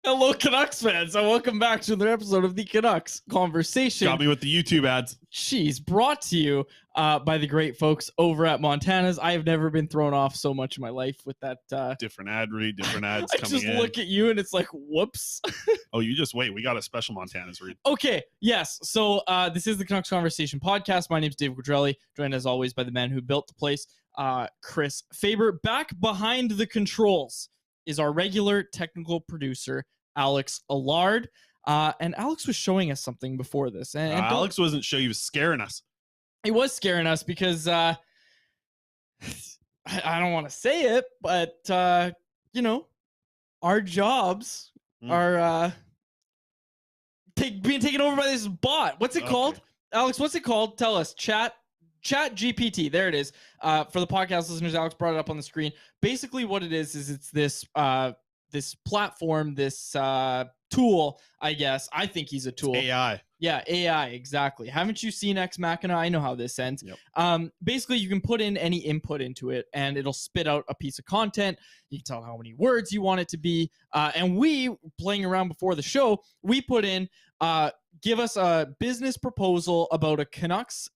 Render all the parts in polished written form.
Hello, Canucks fans, and welcome back to another episode of the Canucks Conversation. Got me with the YouTube ads. She's brought to you by the great folks over at Montana's. I have never been thrown off so much in my life with that. Different ad read, different ads I coming just in. look at you and it's like, whoops. Oh, you just wait. We got a special Montana's read. Okay, yes. So this is the Canucks Conversation podcast. My name's Dave Quadrelli, joined as always by the man who built the place, Chris Faber. Back behind the controls is our regular technical producer, Alex Allard. And Alex was showing us something before this. And Alex wasn't showing, he was scaring us. He was scaring us because I don't want to say it, but you know, our jobs are being taken over by this bot. What's it called? Alex, what's it called? Tell us. Chat GPT. There it is. For the podcast listeners, Alex brought it up on the screen. Basically what it is it's this this platform, this tool, I guess. I think he's a tool. It's AI. Yeah, AI, exactly. Haven't you seen Ex Machina? I know how this ends. Yep. Basically, you can put in any input into it, and it'll spit out a piece of content. You can tell how many words you want it to be. And we, playing around before the show, we put in, give us a business proposal about a Canucks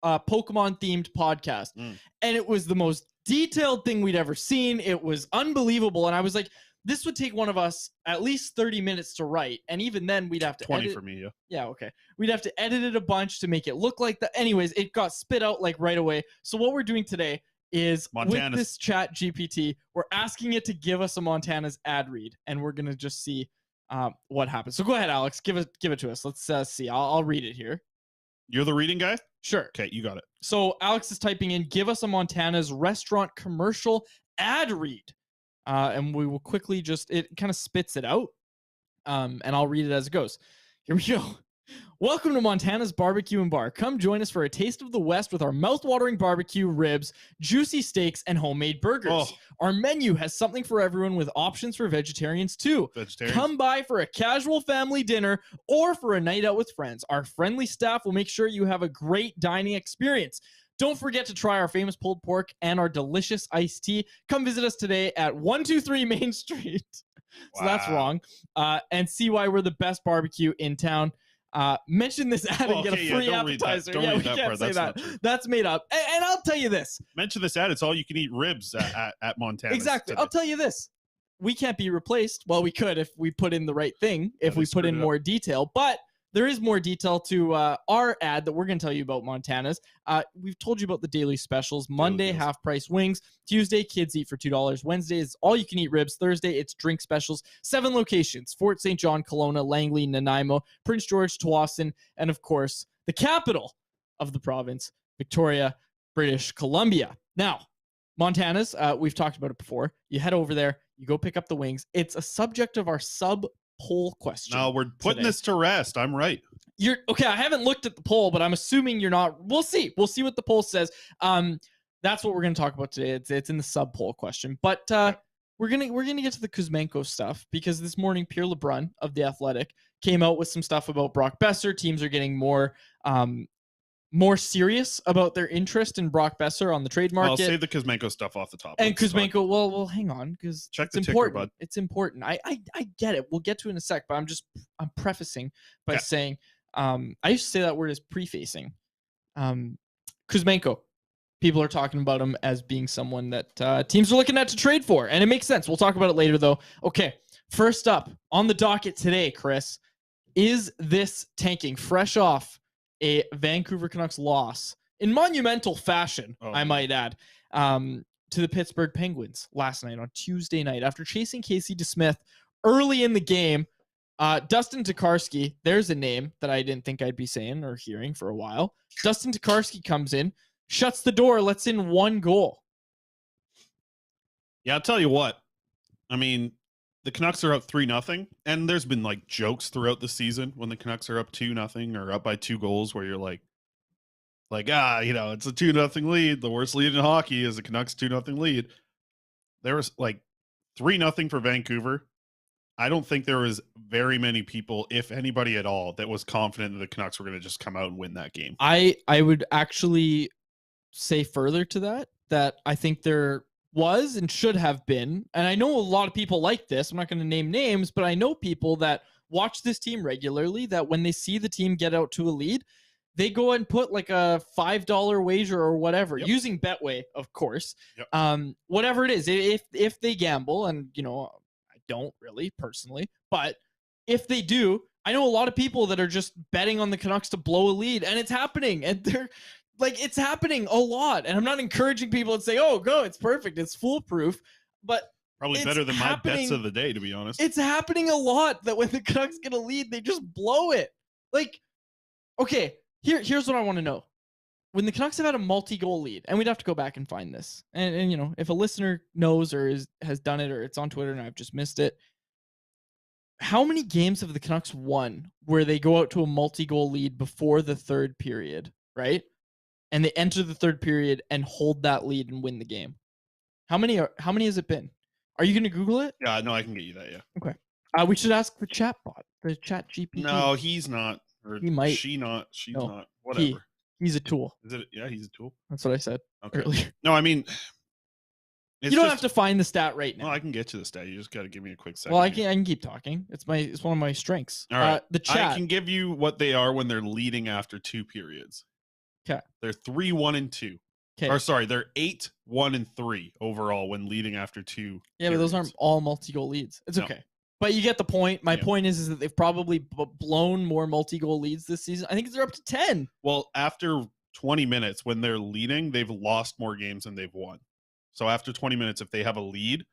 Pokemon-themed podcast. And it was the most detailed thing we'd ever seen. It was unbelievable. And I was like, this would take one of us at least 30 minutes to write. And even then we'd have to 20 edit. for me, yeah. Yeah, okay. We'd have to edit it a bunch to make it look like that. Anyways, it got spit out like right away. So what we're doing today is with this chat GPT, we're asking it to give us a Montana's ad read. And we're going to just see what happens. So go ahead, Alex. Give it to us. Let's see. I'll read it here. You're the reading guy? Sure. Okay, you got it. So Alex is typing in, give us a Montana's restaurant commercial ad read. And we will quickly it kind of spits it out. And I'll read it as it goes. Here we go. Welcome to Montana's Barbecue and Bar. Come join us for a taste of the West with our mouth-watering barbecue, ribs, juicy steaks, and homemade burgers. Oh. Our menu has something for everyone with options for vegetarians too. Come by for a casual family dinner or for a night out with friends. Our friendly staff will make sure you have a great dining experience. Don't forget to try our famous pulled pork and our delicious iced tea. Come visit us today at 123 Main Street. So that's wrong. And see why we're the best barbecue in town. Mention this ad and get a free appetizer. Don't read that can't part. say That's that. That's made up. And I'll tell you this. Mention this ad. It's all you can eat ribs at Montana. Exactly. I'll tell you this. We can't be replaced. Well, we could if we put in the right thing, if we put in more detail. But there is more detail to our ad that we're going to tell you about Montana's. We've told you about the daily specials. Monday, half-price wings. Tuesday, kids eat for $2. Wednesday is all-you-can-eat ribs. Thursday, it's drink specials. 7 locations: Fort St. John, Kelowna, Langley, Nanaimo, Prince George, Tsawwassen, and, of course, the capital of the province, Victoria, British Columbia. Now, Montana's, we've talked about it before. You head over there. You go pick up the wings. It's a subject of our poll question. No, we're putting this to rest. I'm right. You're okay. I haven't looked at the poll, but I'm assuming you're not. We'll see. We'll see what the poll says. That's what we're going to talk about today. It's in the sub poll question, but we're gonna get to the Kuzmenko stuff because this morning Pierre LeBrun of The Athletic came out with some stuff about Brock Besser. Teams are getting more serious about their interest in Brock Besser on the trade market. I'll save the Kuzmenko stuff off the top. And Kuzmenko, well, hang on, because it's important. Bud. It's important. I get it. We'll get to it in a sec, but I'm prefacing by saying, I used to say that word as prefacing. Kuzmenko, people are talking about him as being someone that teams are looking at to trade for, and it makes sense. We'll talk about it later, though. Okay, first up on the docket today, Chris, is this tanking fresh off a Vancouver Canucks loss in monumental fashion, I might add, to the Pittsburgh Penguins last night on Tuesday night. After chasing Casey DeSmith early in the game, Dustin Tokarski, there's a name that I didn't think I'd be saying or hearing for a while. Dustin Tokarski comes in, shuts the door, lets in 1 goal. Yeah, I'll tell you what. I mean, the Canucks are up 3-0, and there's been like jokes throughout the season when the Canucks are up 2-0 or up by 2 goals where you're like, it's a 2-0 lead. The worst lead in hockey is the Canucks 2-0 lead. There was like 3-0 for Vancouver. I don't think there was very many people, if anybody at all, that was confident that the Canucks were going to just come out and win that game. I would actually say further to that I think there was and should have been, and I know a lot of people like this. I'm not going to name names, but I know people that watch this team regularly that when they see the team get out to a lead, they go and put like a $5 wager or whatever, using Betway, of course. Whatever it is, if they gamble, and I don't really personally, but if they do, I know a lot of people that are just betting on the Canucks to blow a lead, and it's happening, and they're like, it's happening a lot. And I'm not encouraging people to say, "Oh, go, it's perfect, it's foolproof," but probably better than my bets of the day, to be honest. It's happening a lot that when the Canucks get a lead, they just blow it. Like, okay, here's what I want to know. When the Canucks have had a multi-goal lead, and we'd have to go back and find this, and if a listener knows or has done it, or it's on Twitter and I've just missed it, how many games have the Canucks won where they go out to a multi-goal lead before the third period, right? And they enter the third period and hold that lead and win the game? How many has it been? Are you going to Google it? Yeah, no, I can get you that, yeah. Okay. We should ask the chat bot, the chat GPT. No, he's not. Or he might. She's not. Whatever. He's a tool. Is it? Yeah, he's a tool. That's what I said earlier. No, I mean, you don't have to find the stat right now. Well, I can get you the stat. You just got to give me a quick second. Well, I can keep talking. It's one of my strengths. All right. The chat. I can give you what they are when they're leading after 2 periods. Okay. They're 3-1-2. Okay. Or sorry, they're 8-1-3 overall when leading after 2. Yeah, but those aren't all multi-goal leads. It's okay. But you get the point. My point is that they've probably blown more multi-goal leads this season. I think they're up to 10. Well, after 20 minutes, when they're leading, they've lost more games than they've won. So after 20 minutes, if they have a lead,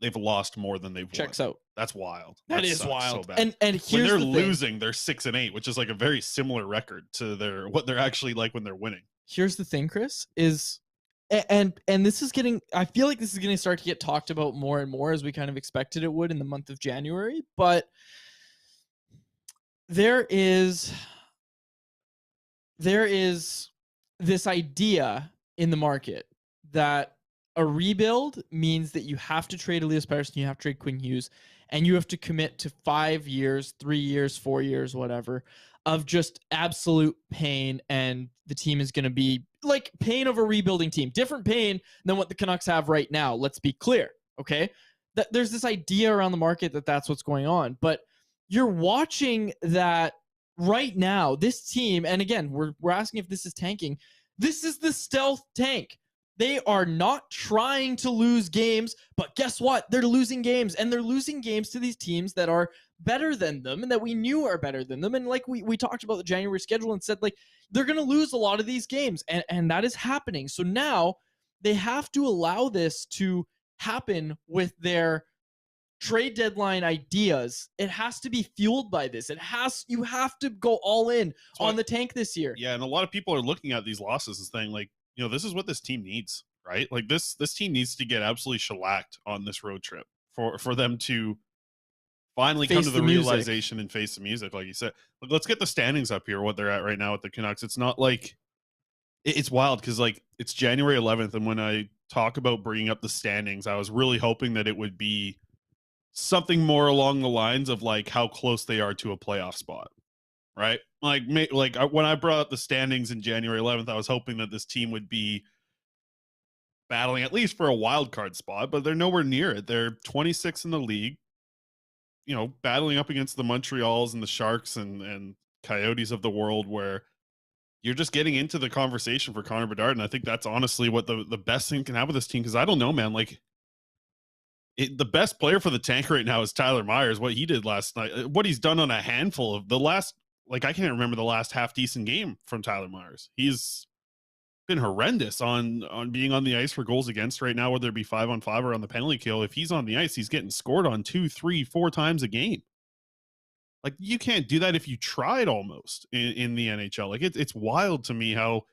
they've lost more than they've won. Checks out. That's wild. That is wild. So bad. And here's when they're the losing, they're 6-8, which is like a very similar record to what they're actually like when they're winning. Here's the thing, Chris, is and this is getting, I feel like this is going to start to get talked about more and more, as we kind of expected it would in the month of January, but there is this idea in the market that a rebuild means that you have to trade Elias Pettersson, you have to trade Quinn Hughes, and you have to commit to 5 years, 3 years, 4 years, whatever, of just absolute pain, and the team is going to be like pain of a rebuilding team. Different pain than what the Canucks have right now. Let's be clear, okay? There's this idea around the market that that's what's going on, but you're watching that right now. This team, and again, we're asking if this is tanking. This is the stealth tank. They are not trying to lose games, but guess what? They're losing games, and they're losing games to these teams that are better than them and that we knew are better than them. And like we talked about the January schedule and said, like, they're going to lose a lot of these games, and that is happening. So now they have to allow this to happen with their trade deadline ideas. It has to be fueled by this. You have to go all in on the tank this year. Yeah, and a lot of people are looking at these losses and saying, like, this is what this team needs, right? Like this team needs to get absolutely shellacked on this road trip for them to finally come to the realization and face the music, like you said. Look, let's get the standings up here, what they're at right now with the Canucks. It's not like it's wild because like it's January 11th, and when I talk about bringing up the standings, I was really hoping that it would be something more along the lines of like how close they are to a playoff spot. Right? Like when I brought up the standings in January 11th, I was hoping that this team would be battling at least for a wild card spot, but they're nowhere near it. They're 26 in the league, battling up against the Montreals and the Sharks and Coyotes of the world, where you're just getting into the conversation for Connor Bedard. And I think that's honestly what the best thing can happen with this team. Cause I don't know, man, like the best player for the tank right now is Tyler Myers. What he did last night, what he's done on a handful of the last, like I can't remember the last half decent game from Tyler Myers. He's been horrendous on being on the ice for goals against right now, whether it be 5-on-5 or on the penalty kill. If he's on the ice, he's getting scored on 2, 3, 4 times a game. Like you can't do that if you tried almost in the NHL. Like it's wild to me how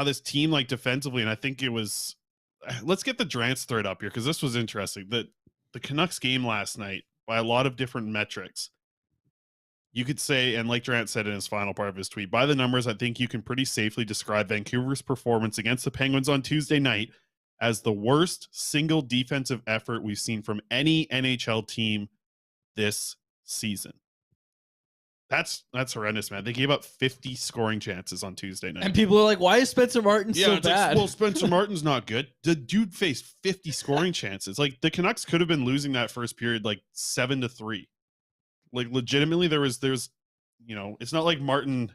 this team, like defensively, and I think it was, let's get the Drance thread up here because this was interesting. The Canucks game last night, by a lot of different metrics, you could say, and like Durant said in his final part of his tweet, by the numbers, I think you can pretty safely describe Vancouver's performance against the Penguins on Tuesday night as the worst single defensive effort we've seen from any NHL team this season. That's horrendous, man. They gave up 50 scoring chances on Tuesday night. And people are like, why is Spencer Martin so bad? Like, well, Spencer Martin's not good. The dude faced 50 scoring chances. Like, the Canucks could have been losing that first period like 7-3. Like, legitimately, there's it's not like Martin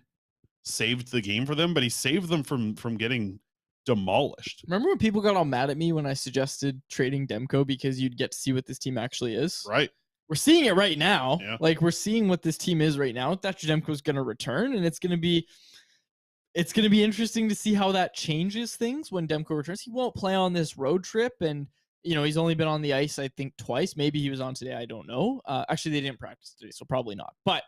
saved the game for them, but he saved them from getting demolished. Remember when people got all mad at me when I suggested trading Demko because you'd get to see what this team actually is? Right. We're seeing it right now. Yeah. Like, we're seeing what this team is right now. Thatcher Demko's going to return, and it's going to be interesting to see how that changes things when Demko returns. He won't play on this road trip, and he's only been on the ice, I think, twice. Maybe he was on today. I don't know. Actually, they didn't practice today, so probably not. But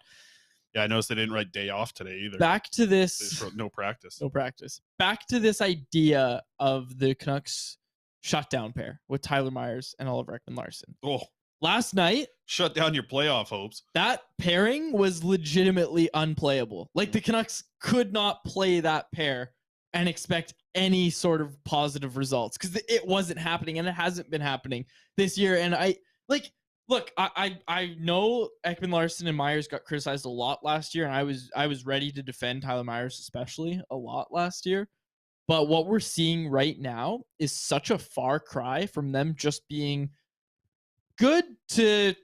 yeah, I noticed they didn't write day off today either. Back to this. No practice. No practice. Back to this idea of the Canucks shutdown pair with Tyler Myers and Oliver Ekman-Larsson. Oh. Last night, shut down your playoff hopes. That pairing was legitimately unplayable. Like, the Canucks could not play that pair and expect any sort of positive results because it wasn't happening, and it hasn't been happening this year. And I know Ekman-Larsson and Myers got criticized a lot last year, and I was ready to defend Tyler Myers especially a lot last year. But what we're seeing right now is such a far cry from them just being good to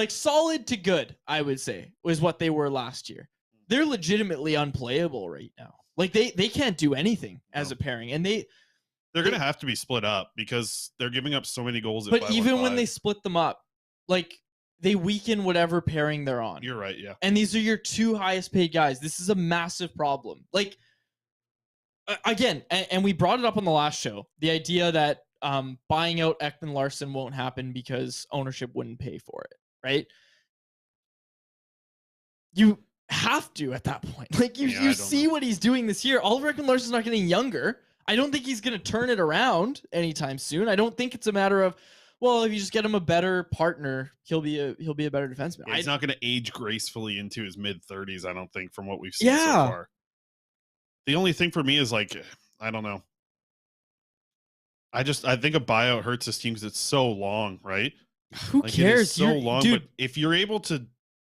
solid to good, I would say, was what they were last year. They're legitimately unplayable right now. Like, they can't do anything as a pairing, and they're going to have to be split up because they're giving up so many goals. But even when they split them up, like, they weaken whatever pairing they're on. You're right, yeah. And these are your two highest paid guys. This is a massive problem. Like, again, and we brought it up on the last show, the idea that buying out Ekman-Larsson won't happen because ownership wouldn't pay for it, right? You have to at that point. Like, you see what he's doing this year. Oliver Ekman-Larsson's not getting younger. I don't think he's going to turn it around anytime soon. I don't think it's a matter of, well, if you just get him a better partner, he'll be a better defenseman. Yeah, he's not going to age gracefully into his mid-30s, I don't think, from what we've seen so far. The only thing for me is, like, I don't know. I think a buyout hurts this team because it's so long, right? Who cares? It's so long, dude. But if you're able to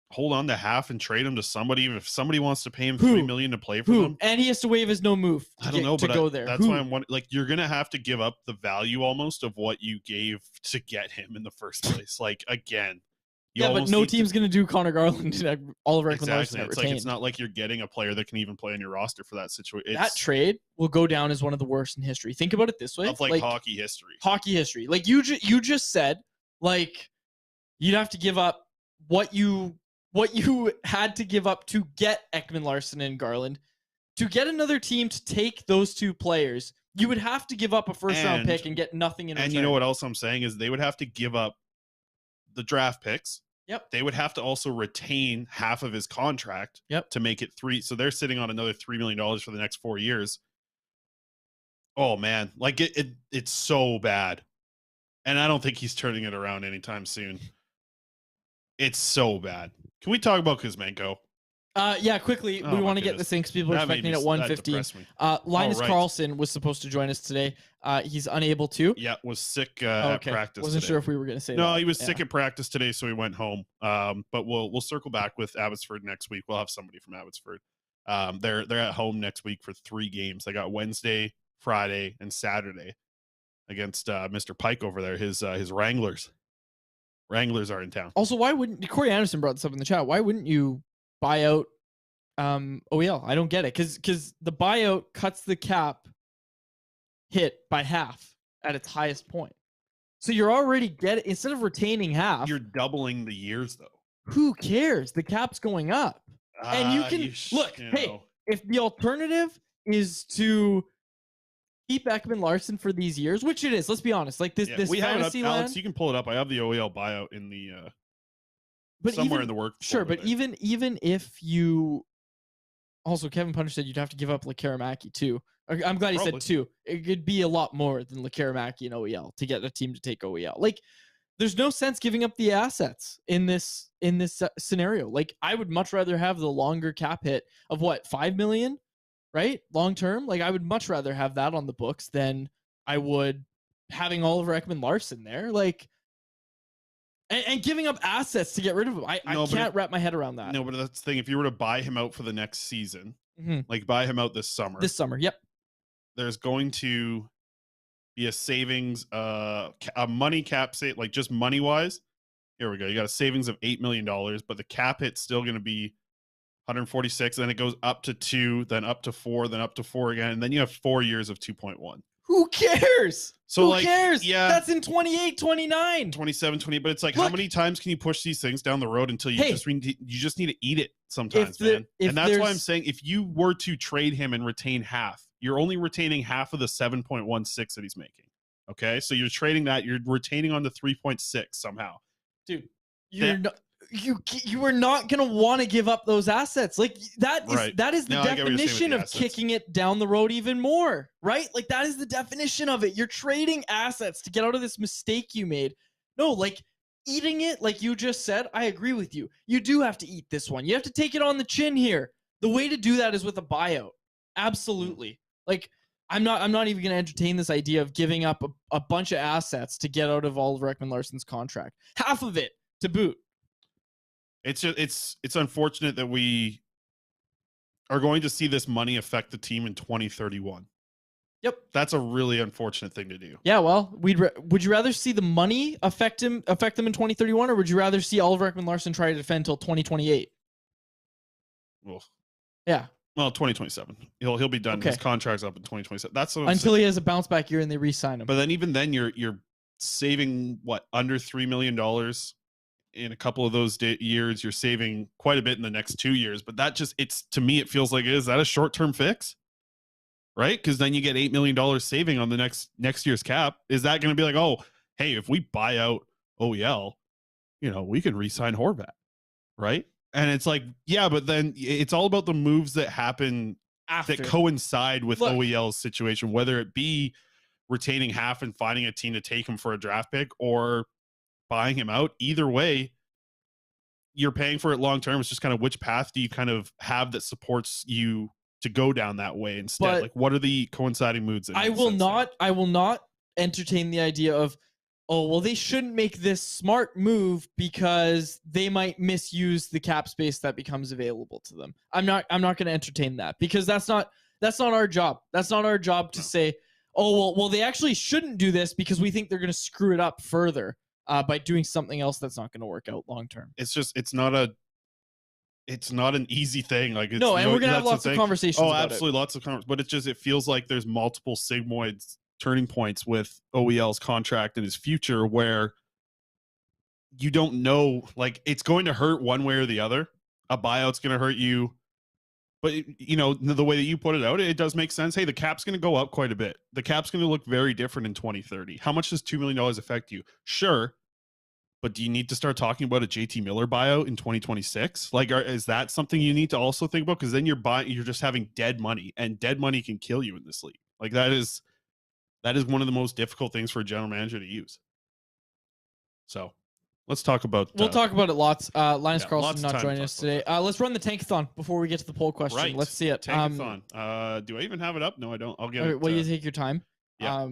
hold on to half and trade him to somebody, even if somebody wants to pay him $3 million to play for them, and he has to waive his no move. To go there. That's why I'm wondering. Like, you're gonna have to give up the value almost of what you gave to get him in the first place. Like, again. But no team's going to do Connor Garland and Oliver Ekman-Larsson. It's like, it's not like you're getting a player that can even play on your roster for that situation. That trade will go down as one of the worst in history. Think about it this way. Of like hockey history. Hockey history. Like, you just said, like, you'd have to give up what you had to give up to get Ekman-Larsson and Garland. To get another team to take those two players, you would have to give up a first-round pick and get nothing in return. And you know what else I'm saying is they would have to give up the draft picks. Yep. They would have to also retain half of his contract to make it $3. So they're sitting on another $3 million for the next 4 years. Oh man, like it's so bad. And I don't think he's turning it around anytime soon. It's so bad. Can we talk about Kuzmenko? Yeah, quickly. We want to get this in because people are expecting it at 1:15. Linus Karlsson was supposed to join us today. He's unable to. Yeah, was sick at practice. Wasn't today. Sure if we were going to say no, that. He was sick at practice today, so he went home. But we'll circle back with Abbotsford next week. We'll have somebody from Abbotsford. They're at home next week for 3 games. They got Wednesday, Friday, and Saturday against Mr. Pike over there. His Wranglers. Wranglers are in town. Also, why wouldn't Corey Anderson brought this up in the chat? Why wouldn't you buy out OEL? I don't get it because the buyout cuts the cap hit by half at its highest point. So you're already instead of retaining half, you're doubling the years though. Who cares? The cap's going up, and you can look. Hey, if the alternative is to keep Ekman-Larsson for these years, which it is, let's be honest. Like this we fantasy have it up, land, Alex, you can pull it up. I have the OEL buyout in the but somewhere in the work. Sure, but even if you also Kevin Punter said you'd have to give up Lekaramaki too. I'm glad he said 2. It could be a lot more than Lekaramaki and OEL to get a team to take OEL. Like, there's no sense giving up the assets in this scenario. Like, I would much rather have the longer cap hit of what, $5 million, right? Long term. Like, I would much rather have that on the books than I would having Oliver Ekman-Larsson there, like, and giving up assets to get rid of him. I can't wrap my head around that. No, but that's the thing. If you were to buy him out for the next season, like buy him out this summer. Yep. There's going to be a savings, a money cap save, like just money wise. Here we go. You got a savings of $8 million, but the cap hit's still going to be 146. Then it goes up to 2, then up to 4, then up to 4 again. And then you have 4 years of 2.1. Who cares? So Who cares? Yeah, that's in 28, 29, 27, 20. But it's like, how many times can you push these things down the road until you just need to eat it sometimes, man? And that's why I'm saying, if you were to trade him and retain half, you're only retaining half of the 7.16 that he's making. Okay, so you're trading that, you're retaining on the 3.6 somehow, dude. You are not going to want to give up those assets. Like that is the definition of kicking it down the road even more, right? Like that is the definition of it. You're trading assets to get out of this mistake you made. No, like eating it, like you just said, I agree with you. You do have to eat this one. You have to take it on the chin here. The way to do that is with a buyout. Absolutely. Like I'm not even going to entertain this idea of giving up a bunch of assets to get out of Oliver Ekman-Larsson's contract. Half of it to boot. It's unfortunate that we are going to see this money affect the team in 2031. Yep. That's a really unfortunate thing to do. Yeah, well, would you rather see the money affect them in 2031, or would you rather see Oliver Ekman-Larsson try to defend until 2028? Well, yeah. Well, 2027. He'll be done. Okay. His contract's up in 2027. That's what until he has a bounce back year and they re-sign him. But then even then you're saving under $3 million in a couple of those years. You're saving quite a bit in the next 2 years, but that just, to me, it feels like, is that a short-term fix? Right? Because then you get $8 million saving on the next year's cap. Is that going to be like, oh, hey, if we buy out OEL, we can re-sign Horvat, right? And it's like, yeah, but then it's all about the moves that happen after, that coincide with OEL's situation, whether it be retaining half and finding a team to take him for a draft pick or buying him out. Either way, you're paying for it long term. It's just kind of which path do you kind of have that supports you to go down that way instead? But like, what are the coinciding moods? I will not entertain the idea of, oh, well, they shouldn't make this smart move because they might misuse the cap space that becomes available to them. I'm not going to entertain that, because that's not our job. That's not our job to say, oh, well, they actually shouldn't do this because we think they're going to screw it up further by doing something else that's not going to work out long term. It's not an easy thing. Like, no, and we're gonna have lots of conversations. Oh, absolutely, lots of conversations. But it feels like there's multiple sigmoids, turning points with OEL's contract and his future, where you don't know. Like, it's going to hurt one way or the other. A buyout's going to hurt you, but the way that you put it out, it does make sense. Hey, the cap's going to go up quite a bit. The cap's going to look very different in 2030. How much does $2 million affect you? Sure. But do you need to start talking about a JT Miller buyout in 2026? Like, is that something you need to also think about? Because then you're just having dead money, and dead money can kill you in this league. Like, that is one of the most difficult things for a general manager to use. So let's talk about. We'll talk about it lots. Linus Carlson not joining us today. Let's run the tankathon before we get to the poll question. Right. Let's see it. Tankathon. Do I even have it up? No, I don't. I'll get it. Well, you take your time. Yeah.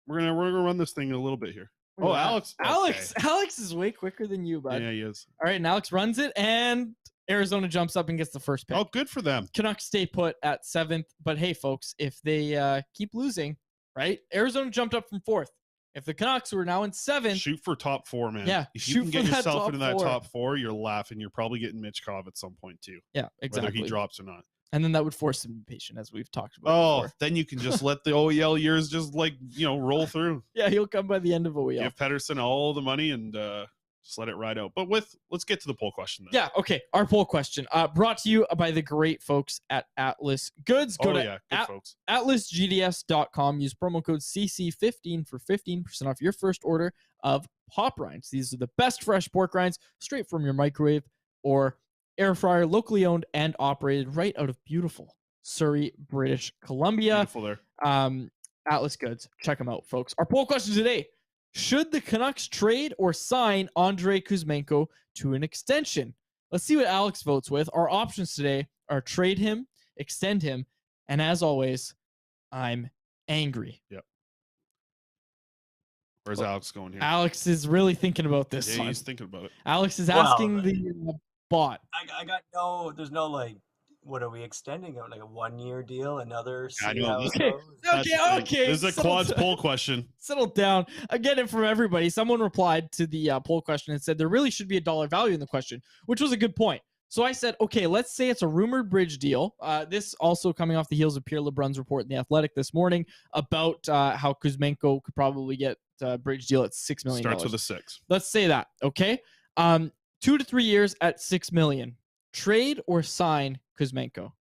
We're gonna run this thing a little bit here. Oh, Alex. Alex is way quicker than you, bud. Yeah, he is. All right, and Alex runs it, and Arizona jumps up and gets the first pick. Oh, good for them. Canucks stay put at 7th, but hey, folks, if they keep losing, right? Arizona jumped up from 4th. If the Canucks were now in 7th, shoot for top 4, man. Yeah, if you can get yourself into that top 4, you're laughing. You're probably getting Mitch Kov at some point too. Yeah, exactly. Whether he drops or not. And then that would force some patient, as we've talked about. Oh, before. Then you can just let the OEL years just roll through. Yeah, he'll come by the end of OEL. Give Pettersson all the money and just let it ride out. But let's get to the poll question then. Yeah, okay. Our poll question, brought to you by the great folks at Atlas Goods. Go to atlasgds.com. Use promo code CC15 for 15% off your first order of pop rinds. These are the best fresh pork rinds, straight from your microwave or air fryer, locally owned and operated right out of beautiful Surrey, British Columbia. Beautiful there. Atlas Goods. Check them out, folks. Our poll question today: should the Canucks trade or sign Andrei Kuzmenko to an extension? Let's see what Alex votes with. Our options today are trade him, extend him, and as always, I'm angry. Yep. Where's Alex going here? Alex is really thinking about this. Yeah, he's thinking about it. Alex is asking the bot. I got there's no like, what are we extending it? Like a 1-year deal, another? I know. Okay. This is a quads poll question. Settle down. I get it from everybody. Someone replied to the poll question and said there really should be a dollar value in the question, which was a good point. So I said, okay, let's say it's a rumored bridge deal. This also coming off the heels of Pierre LeBrun's report in The Athletic this morning about how Kuzmenko could probably get a bridge deal at $6 million. Starts with a 6. Let's say that, okay? 2 to 3 years at $6 million. Trade or sign Kuzmenko?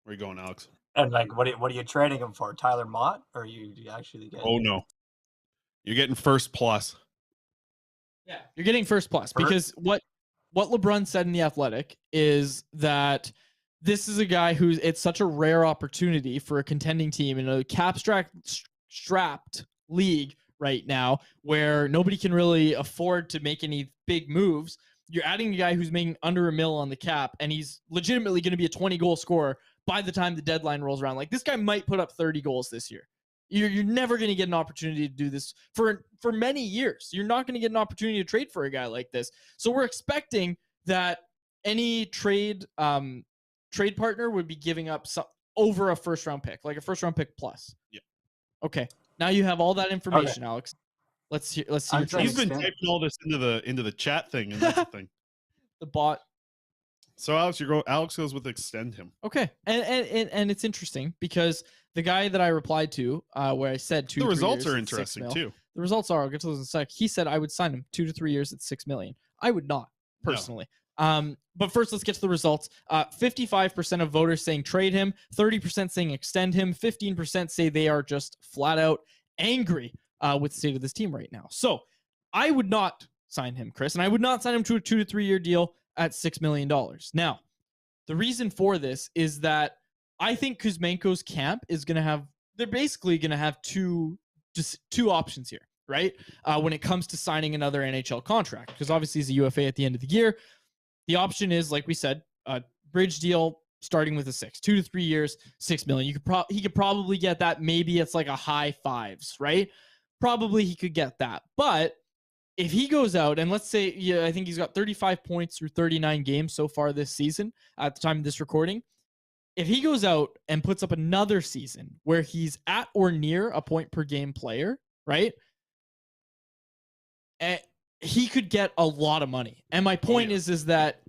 Where are you going, Alex? And like, what are you trading him for? Tyler Mott, or you actually get? Oh no, you're getting first plus. Yeah, you're getting first plus because what LeBrun said in The Athletic is that this is a guy who's, it's such a rare opportunity for a contending team in a cap-strapped league right now where nobody can really afford to make any big moves. You're adding a guy who's making under $1 million on the cap, and he's legitimately going to be a 20-goal scorer by the time the deadline rolls around. Like, this guy might put up 30 goals this year. You're never going to get an opportunity to do this for many years. You're not going to get an opportunity to trade for a guy like this. So we're expecting that any trade partner would be giving up over a first-round pick, like a first-round pick plus. Yeah. Okay. Now you have all that information, Alex. Let's see. He's been typing all this into the chat thing, and that's the thing. The bot. So Alex goes with extend him. Okay, and it's interesting because the guy that I replied to, where I said 2 to 3 years, the results are interesting too. The results are, I'll get to those in a sec. He said I would sign him 2 to 3 years at $6 million. I would not personally. No. But first, let's get to the results. 55% of voters saying trade him, 30% saying extend him, 15% say they are just flat out angry with the state of this team right now. So I would not sign him, Chris, and I would not sign him to a 2 to 3 year deal at $6 million. Now, the reason for this is that I think Kuzmenko's camp is going to have, they're basically going to have two options here, right? When it comes to signing another NHL contract, because obviously he's a UFA at the end of the year. The option is, like we said, a bridge deal starting with a 6, 2 to 3 years, $6 million. He could probably get that. Maybe it's like a high 5s, right? Probably he could get that. But if he goes out and let's say, I think he's got 35 points through 39 games so far this season at the time of this recording. If he goes out and puts up another season where he's at or near a point per game player, right? He could get a lot of money. And my point is that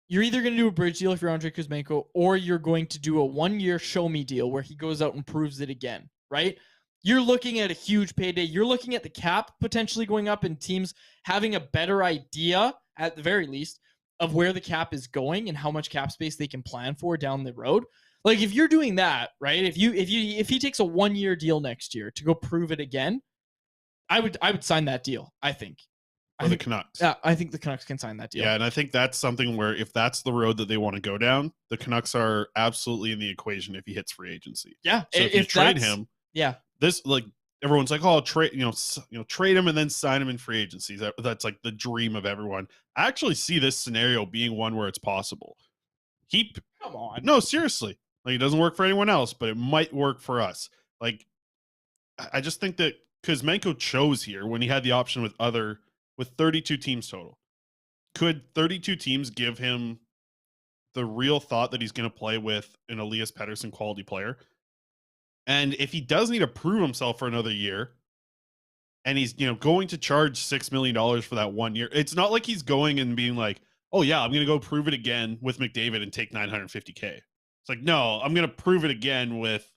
you're either going to do a bridge deal if you're Andrei Kuzmenko, or you're going to do a 1-year show me deal where he goes out and proves it again, right? You're looking at a huge payday. You're looking at the cap potentially going up and teams having a better idea, at the very least, of where the cap is going and how much cap space they can plan for down the road. Like, if you're doing that, right? If he takes a 1-year deal next year to go prove it again, I would sign that deal, I think. For the Canucks. Yeah, I think the Canucks can sign that deal. Yeah, and I think that's something where if that's the road that they want to go down, the Canucks are absolutely in the equation if he hits free agency. Yeah, so if you trade him, yeah, this, like, everyone's like, oh, trade him and then sign him in free agency. That's like the dream of everyone. I actually see this scenario being one where it's possible. Come on, no, seriously, like, it doesn't work for anyone else, but it might work for us. Like, I just think that Kuzmenko chose here when he had the option with 32 teams total. Could 32 teams give him the real thought that he's going to play with an Elias Pettersson quality player? And if he does need to prove himself for another year, and he's going to charge $6 million for that 1 year, it's not like he's going and being like, oh yeah, I'm going to go prove it again with McDavid and take $950K. It's like, no, I'm going to prove it again with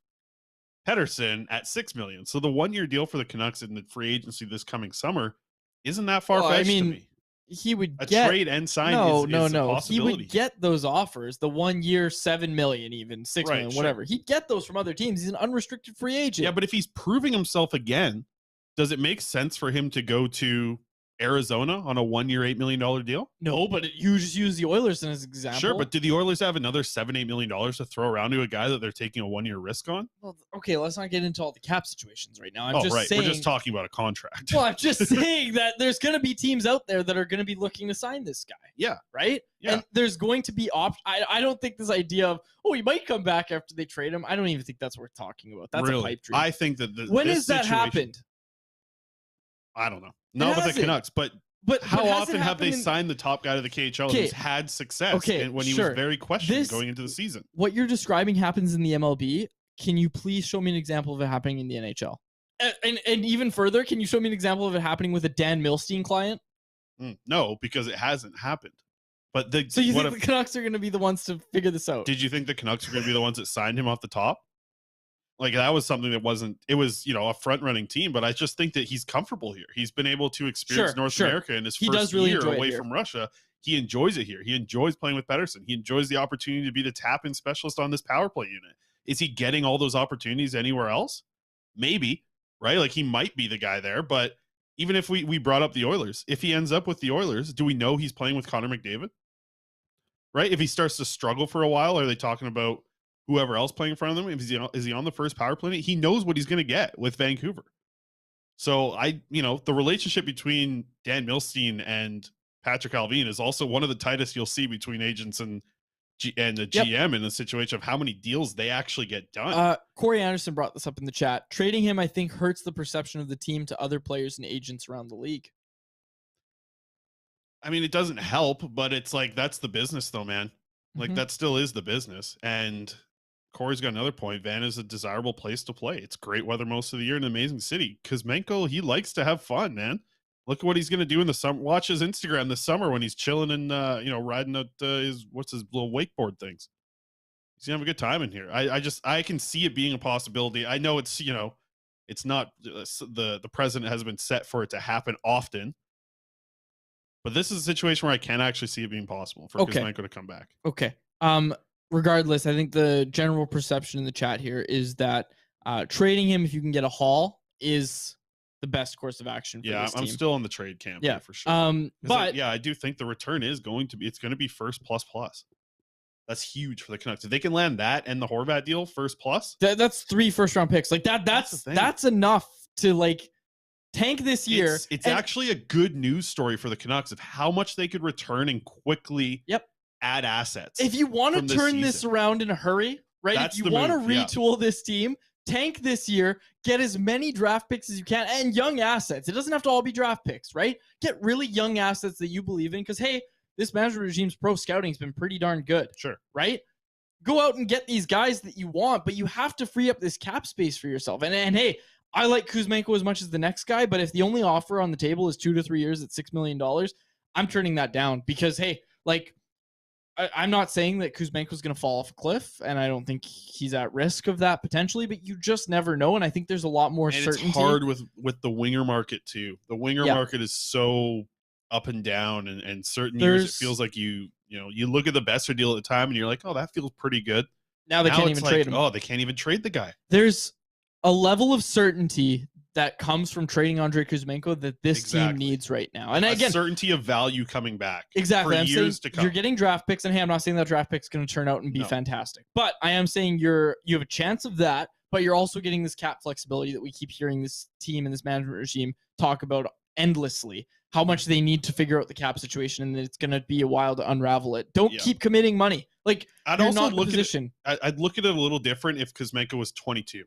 Pettersson at $6 million. So the 1-year deal for the Canucks in the free agency this coming summer isn't that far-fetched to me. He would get trade and sign. No. He would get those offers. The 1 year, $7 million, even $6 million, whatever. He'd get those from other teams. He's an unrestricted free agent. Yeah, but if he's proving himself again, does it make sense for him to go to Arizona on a 1-year, $8 million deal? No, but you just use the Oilers as an example. Sure, but do the Oilers have another $7-8 million to throw around to a guy that they're taking a 1-year risk on? Well, okay, let's not get into all the cap situations right now. I'm just saying. We're just talking about a contract. Well, I'm just saying that there's going to be teams out there that are going to be looking to sign this guy. Yeah. Right? Yeah. And there's going to be I don't think this idea of, he might come back after they trade him. I don't even think that's what we're talking about. That's a pipe dream. I think that when has that happened? I don't know. Not with the Canucks, but how often have they signed the top guy to the KHL who's had success when he was very questioned going into the season? What you're describing happens in the MLB. Can you please show me an example of it happening in the NHL? And even further, can you show me an example of it happening with a Dan Milstein client? No, because it hasn't happened. But so you think the Canucks are going to be the ones to figure this out? Did you think the Canucks are going to be the ones that signed him off the top? Like, that was something that wasn't, it was, a front running team, but I just think that he's comfortable here. He's been able to experience North America in his first year away from Russia. He enjoys it here. He enjoys playing with Pettersson. He enjoys the opportunity to be the tap-in specialist on this power play unit. Is he getting all those opportunities anywhere else? Maybe, right? Like, he might be the guy there, but even if we brought up the Oilers, if he ends up with the Oilers, do we know he's playing with Connor McDavid? Right? If he starts to struggle for a while, are they talking about whoever else playing in front of them? Is he on the first power play? He knows what he's going to get with Vancouver. So the relationship between Dan Milstein and Patrick Allvin is also one of the tightest you'll see between agents and the GM in the situation of how many deals they actually get done. Corey Anderson brought this up in the chat. Trading him, I think, hurts the perception of the team to other players and agents around the league. I mean, it doesn't help, but it's like, that's the business though, man. Like, that still is the business. And Corey's got another point. Van is a desirable place to play. It's great weather most of the year in an amazing city. Kuzmenko, he likes to have fun, man. Look at what he's going to do in the summer. Watch his Instagram this summer when he's chilling and, riding out his little wakeboard things. He's going to have a good time in here. I can see it being a possibility. I know it's, it's not, the president has been set for it to happen often. But this is a situation where I can actually see it being possible for Kuzmenko to come back. Okay. Regardless, I think the general perception in the chat here is that trading him, if you can get a haul, is the best course of action for this team. I'm still on the trade camp here for sure. But I do think the return is going to be first plus. That's huge for the Canucks. If they can land that and the Horvat deal first plus, that's 3 first-round picks. Like that's enough to tank this year. It's actually a good news story for the Canucks of how much they could return and quickly add assets. If you want to turn this around in a hurry, right? If you want to retool this team, tank this year, get as many draft picks as you can and young assets. It doesn't have to all be draft picks, right? Get really young assets that you believe in because, hey, this management regime's pro scouting has been pretty darn good. Sure. Right? Go out and get these guys that you want, but you have to free up this cap space for yourself. And hey, I like Kuzmenko as much as the next guy, but if the only offer on the table is 2 to 3 years at $6 million, I'm turning that down because, hey, I'm not saying that Kuzmenko is going to fall off a cliff, and I don't think he's at risk of that potentially, but you just never know, and I think there's a lot more certainty. It's hard with the winger market, too. The winger market is so up and down, and certain years it feels like you look at the Besser deal at the time, and you're like, oh, that feels pretty good. Now they can't even trade him. Oh, they can't even trade the guy. There's a level of certainty that comes from trading Andrei Kuzmenko that this team needs right now. And again, certainty of value coming back. Exactly. For I'm years saying to come. You're getting draft picks, and hey, I'm not saying that draft pick's going to turn out and be fantastic. But I am saying you have a chance of that, but you're also getting this cap flexibility that we keep hearing this team and this management regime talk about endlessly. How much they need to figure out the cap situation, and it's going to be a while to unravel it. Don't keep committing money. I'd also look at it. I'd look at it a little different if Kuzmenko was 22.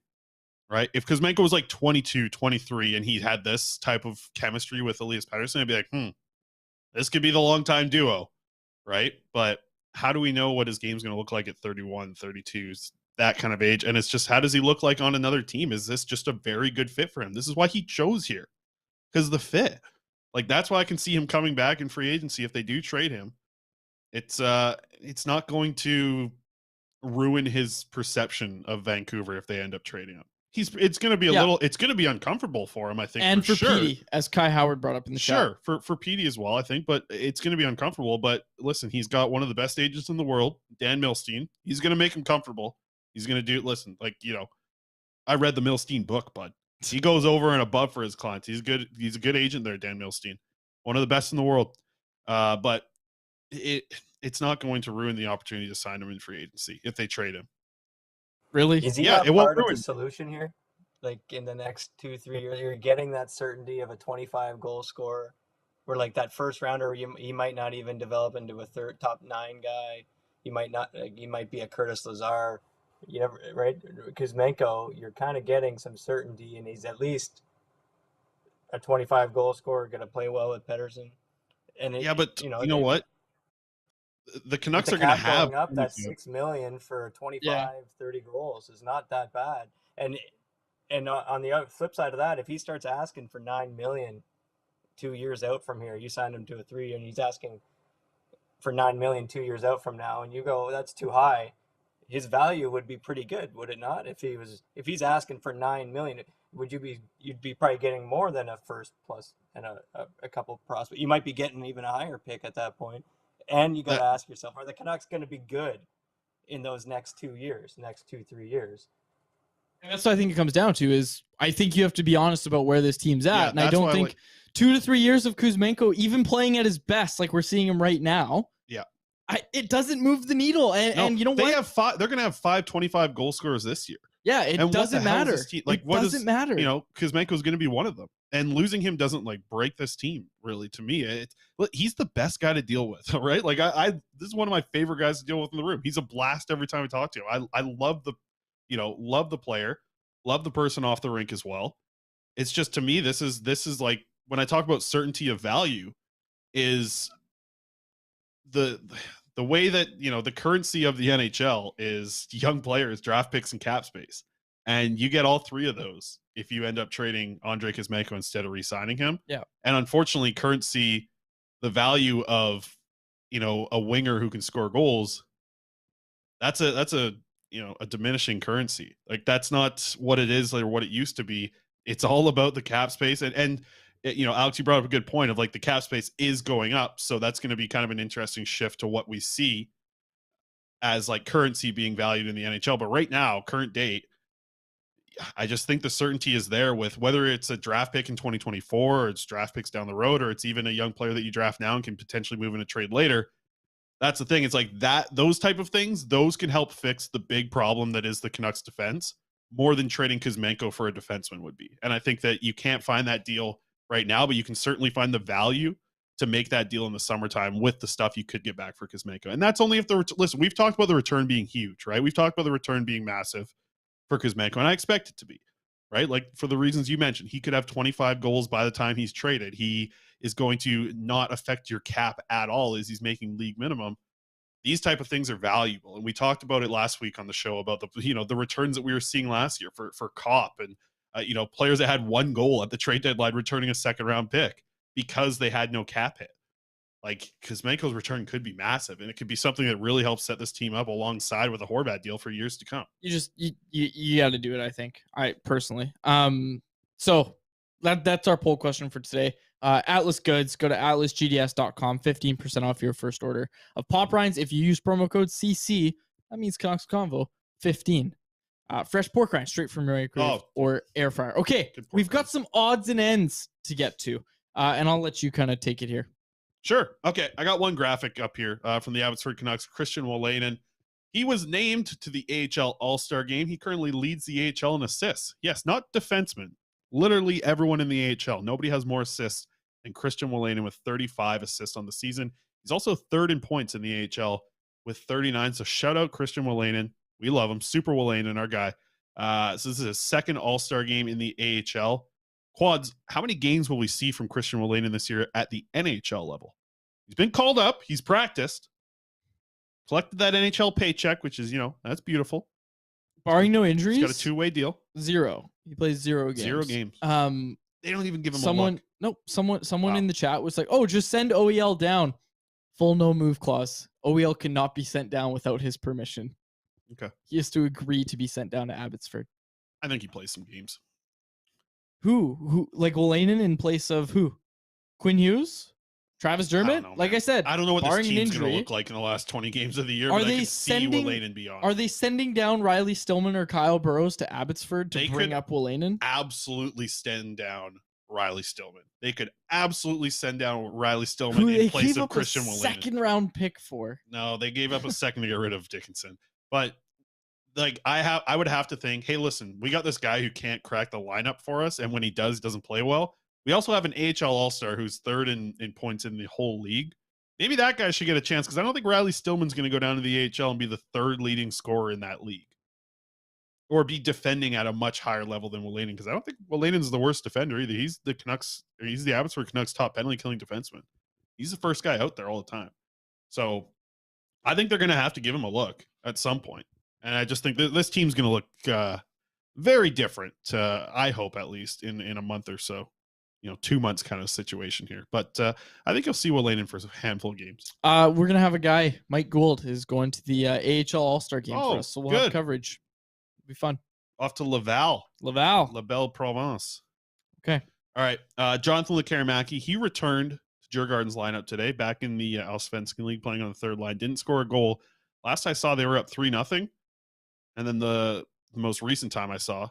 Right? If Kuzmenko was 22, 23, and he had this type of chemistry with Elias Pettersson, I'd be like, this could be the long-time duo, right? But how do we know what his game's going to look like at 31, 32, that kind of age? And it's just, how does he look like on another team? Is this just a very good fit for him? This is why he chose here, because of the fit. That's why I can see him coming back in free agency if they do trade him. It's not going to ruin his perception of Vancouver if they end up trading him. It's going to be it's going to be uncomfortable for him, I think. And for sure. Petey, as Kai Howard brought up in the chat. Sure, for Petey as well, I think, but it's going to be uncomfortable. But listen, he's got one of the best agents in the world, Dan Milstein. He's going to make him comfortable. He's going to do, listen, I read the Milstein book, bud. He goes over and above for his clients. He's good. He's a good agent there, Dan Milstein. one of the best in the world. But it's not going to ruin the opportunity to sign him in free agency if they trade him. Really? Is he Yeah, not it won't part of ruin. the solution here? Like in the next 2-3 years, you're getting that certainty of a 25 goal scorer, where like that first rounder, he might not even develop into a top 9 guy. He might not. He might be a Curtis Lazar. You never, right? Kuzmenko, you're kind of getting some certainty, and he's at least a 25 goal scorer, going to play well with Pedersen. And Yeah, but you know, you know what? The with Canucks the are going to cap have going up, that $6 million for 25, 30 goals is not that bad. And on the flip side of that, if he starts asking for $9 million 2 years out from here, you signed him to a 3 year, and he's asking for $9 million 2 years out from now, and you go, that's too high. His value would be pretty good, would it not? If he's asking for $9 million, you'd be probably getting more than a first plus and a couple of prospects. You might be getting even a higher pick at that point. And you got to ask yourself, are the Canucks going to be good in those next 2 years, next 2-3 years? And that's what I think it comes down to is I think you have to be honest about where this team's at. And I don't think 2 to 3 years of Kuzmenko, even playing at his best, like we're seeing him right now, it doesn't move the needle. And you know what? They're going to have 5 25 goal scorers this year. Yeah, it doesn't matter. Like, what doesn't matter. You know, Kuzmenko is going to be one of them. And losing him doesn't like break this team, really, to me. He's the best guy to deal with, right? Like, this is one of my favorite guys to deal with in the room. He's a blast every time I talk to him. I love the player, love the person off the rink as well. It's just, to me, this is like, when I talk about certainty of value, is the way that, you know, the currency of the NHL is young players, draft picks, and cap space. And you get all 3 of those if you end up trading Andrei Kuzmenko instead of re-signing him. Yeah. And unfortunately, currency, the value of, you know, a winger who can score goals, that's a you know, a diminishing currency. Like, that's not what it is or what it used to be. It's all about the cap space. And you know, Alex, you brought up a good point of like the cap space is going up. So that's going to be kind of an interesting shift to what we see as like currency being valued in the NHL. But right now, current date, I just think the certainty is there with whether it's a draft pick in 2024 or it's draft picks down the road, or it's even a young player that you draft now and can potentially move in a trade later. That's the thing. It's like that, those type of things, those can help fix the big problem that is the Canucks defense more than trading Kuzmenko for a defenseman would be. And I think that you can't find that deal right now, but you can certainly find the value to make that deal in the summertime with the stuff you could get back for Kuzmenko. And that's only if listen, we've talked about the return being huge, right? We've talked about the return being massive for Kuzmenko, and I expect it to be, right? Like, for the reasons you mentioned, he could have 25 goals by the time he's traded. He is going to not affect your cap at all as he's making league minimum. These type of things are valuable. And we talked about it last week on the show about the returns that we were seeing last year for Kopp and, players that had 1 goal at the trade deadline returning a 2nd round pick because they had no cap hit. Like, Kuzmenko's return could be massive, and it could be something that really helps set this team up alongside with a Horvat deal for years to come. You got to do it, I think. I personally. So that's our poll question for today. Atlas Goods, go to atlasgds.com, 15% off your first order of Pop Rinds. If you use promo code CC, that means Canucks Convo 15. Fresh pork rinds straight from your microwave or air fryer. Okay, we've got some odds and ends to get to, and I'll let you kind of take it here. Sure. Okay, I got one graphic up here from the Abbotsford Canucks. Christian Wolanin, he was named to the AHL All-Star game. He currently leads the AHL in assists. Yes, not defensemen. Literally everyone in the AHL. Nobody has more assists than Christian Wolanin with 35 assists on the season. He's also 3rd in points in the AHL with 39. So shout out Christian Wolanin. We love him. Super Wolanin, our guy. So this is his 2nd All-Star game in the AHL. Quads, how many games will we see from Christian Wolanin this year at the NHL level? He's been called up. He's practiced. Collected that NHL paycheck, which is, that's beautiful. Barring no injuries. He's got a 2-way deal. 0. He plays 0 games. 0 games. They don't even give him a look. Nope. Someone in the chat was like, oh, just send OEL down. Full no move clause. OEL cannot be sent down without his permission. Okay. He has to agree to be sent down to Abbotsford. I think he plays some games. Who? Like Wolanin in place of who? Quinn Hughes? Travis Dermott? I said, I don't know what this team's going to look like in the last 20 games of the year. Are they sending down Riley Stillman or Kyle Burrows to Abbotsford to bring up Wolanin? Absolutely send down Riley Stillman. They could absolutely send down Riley Stillman Who they in place gave of up Christian a Wolanin. second-round pick for. No, they gave up a second to get rid of Dickinson. But like I would have to think, hey, listen, we got this guy who can't crack the lineup for us, and when he doesn't play well. We also have an AHL All-Star who's third in points in the whole league. Maybe that guy should get a chance because I don't think Riley Stillman's going to go down to the AHL and be the third leading scorer in that league. Or be defending at a much higher level than Wolanin, because I don't think Wolanin's the worst defender either. He's the Abbotsford Canucks top penalty killing defenseman. He's the first guy out there all the time. So I think they're going to have to give him a look at some point. And I just think that this team's going to look very different, I hope at least, in a month or so. 2 months kind of situation here. But I think you'll see Wolanin for a handful of games. We're going to have a guy, Mike Gould, is going to the AHL All-Star game for us. So we'll have coverage. It'll be fun. Off to Laval. La Belle Provence. Okay. All right. Jonathan Lekaremaki, he returned to Djurgården's lineup today, back in the Allsvenskan League, playing on the third line. Didn't score a goal. Last I saw, they were up 3-0. And then the most recent time I saw,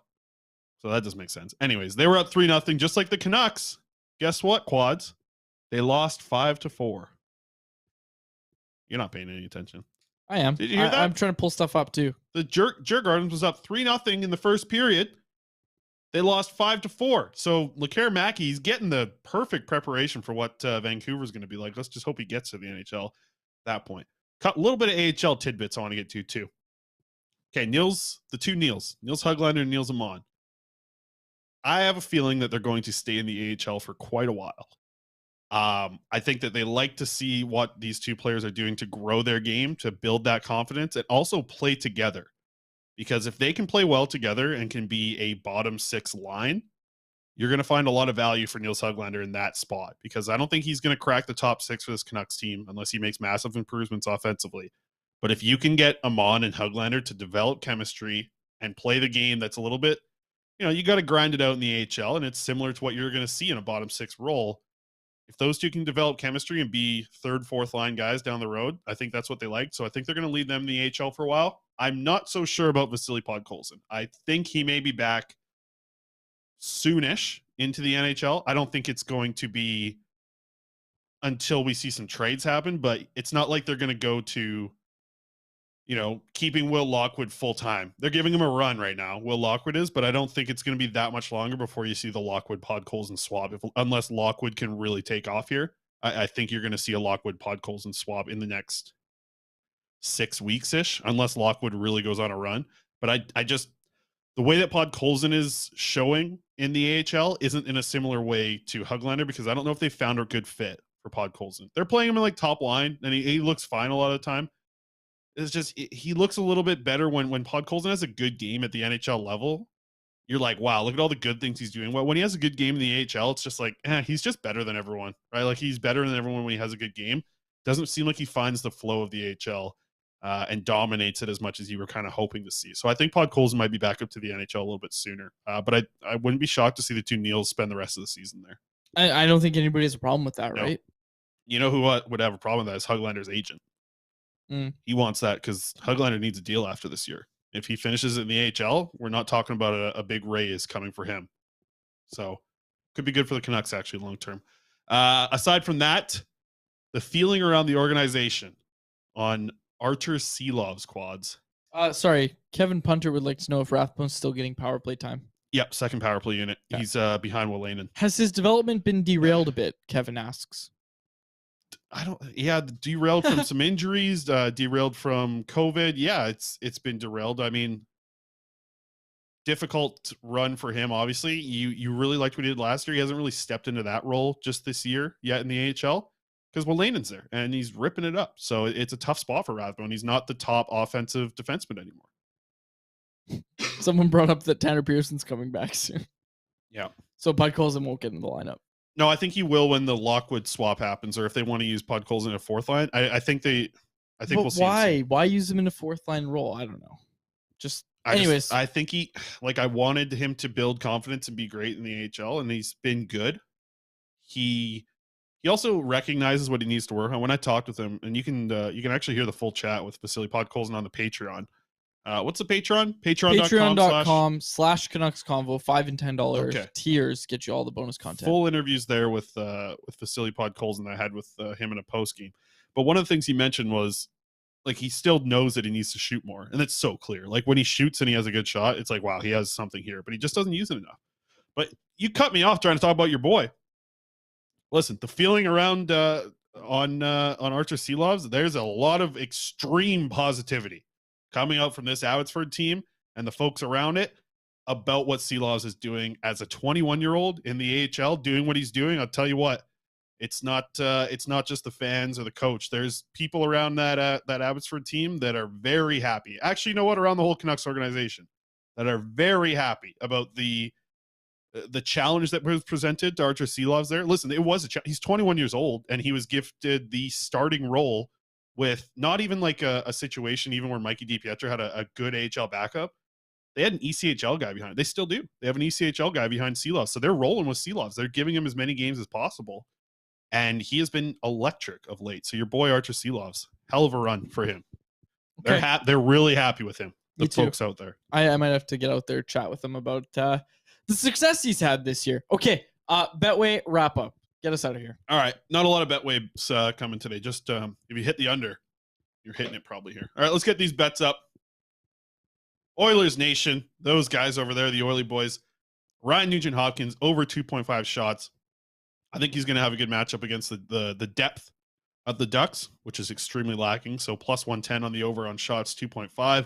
so that doesn't make sense. Anyways, they were up 3-0, just like the Canucks. Guess what, Quads? They lost 5-4. You're not paying any attention. I am. Did you hear that? I'm trying to pull stuff up too. The Djurgården was up 3-0 in the first period. They lost 5-4. So Lekaremaki, he's getting the perfect preparation for what Vancouver's going to be like. Let's just hope he gets to the NHL at that point. A little bit of AHL tidbits I want to get to too. Okay, the two Niels Höglander and Nils Amon. I have a feeling that they're going to stay in the AHL for quite a while. I think that they like to see what these two players are doing to grow their game, to build that confidence, and also play together. Because if they can play well together and can be a bottom six line, you're going to find a lot of value for Nils Höglander in that spot. Because I don't think he's going to crack the top six for this Canucks team unless he makes massive improvements offensively. But if you can get Amon and Höglander to develop chemistry and play the game that's a little bit, you got to grind it out in the AHL, and it's similar to what you're going to see in a bottom six role. If those two can develop chemistry and be third, fourth line guys down the road, I think that's what they like. So I think they're going to lead them in the AHL for a while. I'm not so sure about Vasily Podkolzin. I think he may be back soonish into the NHL. I don't think it's going to be until we see some trades happen, but it's not like they're going to go to, keeping Will Lockwood full time. They're giving him a run right now. Will Lockwood is, but I don't think it's going to be that much longer before you see the Lockwood Podkolzin swap. Unless Lockwood can really take off here, I think you're going to see a Lockwood Podkolzin swap in the next 6 weeks ish, unless Lockwood really goes on a run. But I just, the way that Podkolzin is showing in the AHL isn't in a similar way to Höglander, because I don't know if they found a good fit for Podkolzin. They're playing him in like top line, and he looks fine a lot of the time. It's just, he looks a little bit better when Podkolzin has a good game at the NHL level. You're like, wow, look at all the good things he's doing. Well, when he has a good game in the AHL, it's just like, he's just better than everyone, right? Like, he's better than everyone when he has a good game. Doesn't seem like he finds the flow of the AHL and dominates it as much as you were kind of hoping to see. So I think Podkolzin might be back up to the NHL a little bit sooner. But I wouldn't be shocked to see the two Niels spend the rest of the season there. I don't think anybody has a problem with that, right? You know who would have a problem with that is Höglander's agent. He wants that because Höglander needs a deal after this year. If he finishes in the AHL, we're not talking about a big raise coming for him. So could be good for the Canucks actually long term. Aside from that, the feeling around the organization on Artur Silov's Quads. Sorry, Kevin Punter would like to know if Rathbone's still getting power play time. Yep, second power play unit. Okay. He's behind Wolanin. Has his development been derailed a bit? Kevin asks. Derailed from some injuries, derailed from COVID. Yeah, it's been derailed. I mean, difficult run for him, obviously. You really liked what he did last year. He hasn't really stepped into that role just this year yet in the AHL because Wolanin's there and he's ripping it up. So it's a tough spot for Rathbone. He's not the top offensive defenseman anymore. Someone brought up that Tanner Pearson's coming back soon. Yeah. So Podkolzin won't get in the lineup. No, I think he will when the Lockwood swap happens, or if they want to use Podkolzin in a fourth line. I think we'll see. Why use him in a fourth line role? I don't know. I think I wanted him to build confidence and be great in the AHL, and he's been good. He also recognizes what he needs to work on. When I talked with him, and you can actually hear the full chat with Vasily Podkolzin on the Patreon. What's the Patreon? Patreon.com/Canucks Convo. $5 and $10 tiers get you all the bonus content. Full interviews there with Vasily Podkolzin that I had with him in a post game. But one of the things he mentioned was, like, he still knows that he needs to shoot more, and it's so clear. Like, when he shoots and he has a good shot, it's like, wow, he has something here, but he just doesn't use it enough. But you cut me off trying to talk about your boy. Listen, the feeling around on Archer Seelovs, there's a lot of extreme positivity coming out from this Abbotsford team and the folks around it about what Seelovs is doing as a 21-year-old in the AHL, doing what he's doing. I'll tell you what, it's not just the fans or the coach. There's people around that Abbotsford team that are very happy. Actually, you know what? Around the whole Canucks organization that are very happy about the challenge that was presented to Archer Seelovs there. Listen, it was he's 21 years old, and he was gifted the starting role with not even like a situation even where Mikey DiPietro had a good AHL backup. They had an ECHL guy behind it. They still do. They have an ECHL guy behind Seelovs. So they're rolling with Seelovs. They're giving him as many games as possible. And he has been electric of late. So your boy Archer Seelovs, hell of a run for him. Okay. They're really happy with him. The folks out there. I might have to get out there, chat with them about the success he's had this year. Okay, Betway wrap up. Get us out of here. All right, not a lot of Betways coming today. Just if you hit the under, you're hitting it probably here. All right, let's get these bets up. Oilers Nation, those guys over there, the Oily boys. Ryan Nugent-Hopkins over 2.5 shots. I think he's going to have a good matchup against the depth of the Ducks, which is extremely lacking. So plus 110 on the over on shots, 2.5.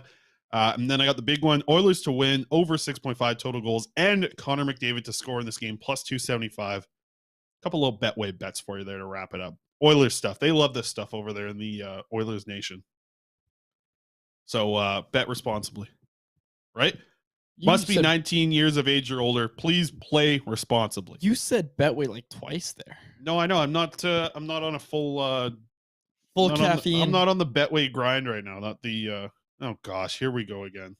And then I got the big one, Oilers to win, over 6.5 total goals, and Connor McDavid to score in this game, plus 275. A couple little Betway bets for you there to wrap it up. Oilers stuff. They love this stuff over there in the Oilers Nation. So bet responsibly, right? Must be 19 years of age or older. Please play responsibly. You said Betway like twice there. No, I know. I'm not on a full caffeine. I'm not on the Betway grind right now. Not the oh gosh, here we go again.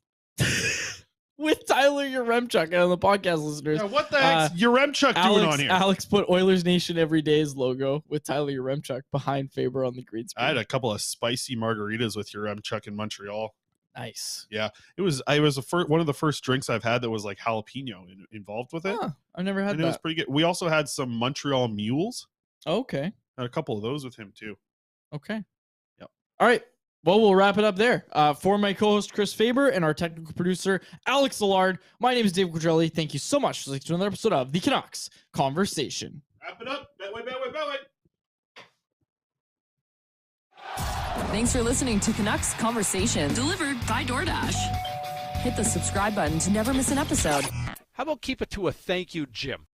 With Tyler Yaremchuk on the podcast listeners. Yeah, what the heck's Yaremchuk doing on here? Alex put Oilers Nation every day's logo with Tyler Yaremchuk behind Faber on the green screen. I had a couple of spicy margaritas with Yaremchuk in Montreal. Nice. Yeah, it was one of the first drinks I've had that was like jalapeno involved with it. I've never had that. It was pretty good. We also had some Montreal mules. Okay. Had a couple of those with him too. Okay. Yep. All right. Well, we'll wrap it up there. For my co-host, Chris Faber, and our technical producer, Alex Allard, my name is Dave Quadrelli. Thank you so much for listening to another episode of the Canucks Conversation. Wrap it up. Betway. Thanks for listening to Canucks Conversation, delivered by DoorDash. Hit the subscribe button to never miss an episode. How about keep it to a thank you, Jim?